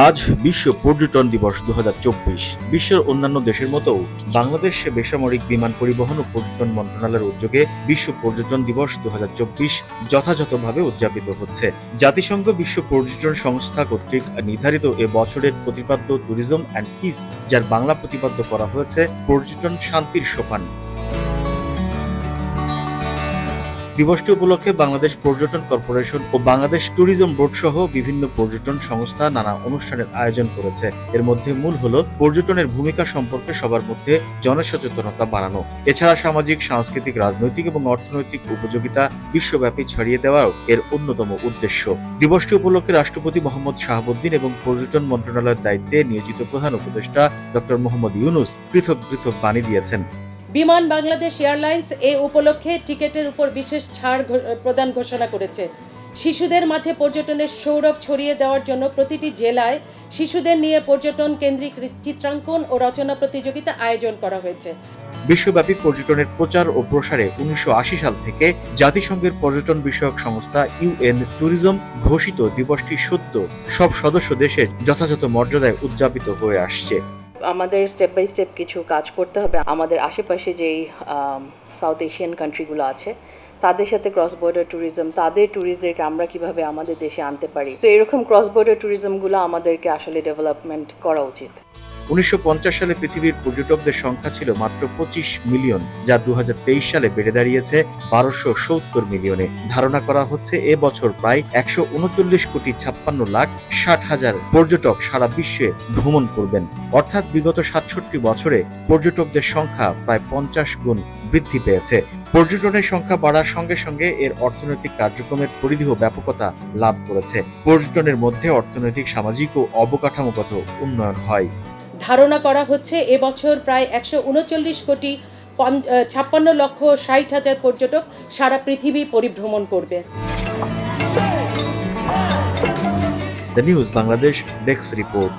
আজ বিশ্ব পর্যটন দিবস 2024। বিশ্বের অন্যান্য দেশের মতো বাংলাদেশ বেসামরিক বিমান পরিবহন ও পর্যটন মন্ত্রণালয়ের উদ্যোগে বিশ্ব পর্যটন দিবস 2024 যথাযথভাবে উদযাপিত হচ্ছে। জাতিসংঘ বিশ্ব পর্যটন সংস্থা কর্তৃক নির্ধারিত এ বছরের প্রতিপাদ্য ট্যুরিজম অ্যান্ড পিস, যার বাংলা প্রতিপাদ্য করা হয়েছে পর্যটন শান্তির সোপান। দিবসটি উপলক্ষে বাংলাদেশ পর্যটন কর্পোরেশন ও বাংলাদেশ ট্যুরিজম বোর্ড সহ বিভিন্ন পর্যটন সংস্থা নানা অনুষ্ঠানের আয়োজন করেছে। এর মধ্যে মূল হলো পর্যটনের ভূমিকা সম্পর্কে সবার মধ্যে জনসচেতনতা বাড়ানো। এছাড়া সামাজিক, সাংস্কৃতিক, রাজনৈতিক এবং অর্থনৈতিক উপযোগিতা বিশ্বব্যাপী ছড়িয়ে দেওয়াও এর অন্যতম উদ্দেশ্য। দিবসটি উপলক্ষে রাষ্ট্রপতি মোহাম্মদ শাহাবুদ্দিন এবং পর্যটন মন্ত্রণালয়ের দায়িত্বে নিয়োজিত প্রধান উপদেষ্টা ডক্টর মোহাম্মদ ইউনূস পৃথক পৃথক বাণী দিয়েছেন। বিমান বাংলাদেশ এয়ারলাইন্স এ উপলক্ষে টিকেটের উপর বিশেষ ছাড় প্রদান ঘোষণা করেছে। শিশুদের মাঝে পর্যটনের সৌরভ ছড়িয়ে দেওয়ার জন্য প্রতিটি জেলায় শিশুদের নিয়ে পর্যটন কেন্দ্রিক চিত্রাঙ্কন ও রচনা প্রতিযোগিতা আয়োজন করা হয়েছে। বিশ্বব্যাপী পর্যটনের প্রচার ও প্রসারে 1980 সাল থেকে জাতিসংঘের পর্যটন বিষয়ক সংস্থা ইউএন ট্যুরিজম ঘোষিত দিবসটি সদ্য সব সদস্য দেশে যথাযথ মর্যাদায় উদযাপিত হয়ে আসছে। আমাদের স্টেপ বাই স্টেপ কিছু কাজ করতে হবে। আমাদের আশেপাশে যেই সাউথ এশিয়ান কান্ট্রিগুলো আছে তাদের সাথে ক্রস বর্ডার ট্যুরিজম, তাদের ট্যুরিস্টদেরকে আমরা কিভাবে আমাদের দেশে আনতে পারি। তো এরকম ক্রস বর্ডার ট্যুরিজমগুলো আমাদেরকে আসলে ডেভেলপমেন্ট করা উচিত। 1950 সালে পৃথিবীর পর্যটকদের সংখ্যা ছিল মাত্র 25 মিলিয়ন, যা 2023 সালে বেড়ে দাঁড়িয়েছে 1270 মিলিয়নে। ধারণা করা হচ্ছে এ বছর প্রায় 139,56,60,000 পর্যটক সারা বিশ্বে ভ্রমণ করবেন। অর্থাৎ বিগত 67 বছরে পর্যটকদের সংখ্যা প্রায় 50 গুণ বৃদ্ধি পেয়েছে। পর্যটনের সংখ্যা বাড়ার সঙ্গে সঙ্গে এর অর্থনৈতিক কার্যক্রমের পরিধিও ব্যাপকতা লাভ করেছে। পর্যটনের মধ্যে অর্থনৈতিক, সামাজিক ও অবকাঠামোগত উন্নয়ন হয়। ধারণা করা হচ্ছে এবছর প্রায় 139,56,60,000 পর্যটক সারা পৃথিবী পরিভ্রমণ করবে। The news Bangladesh desk report.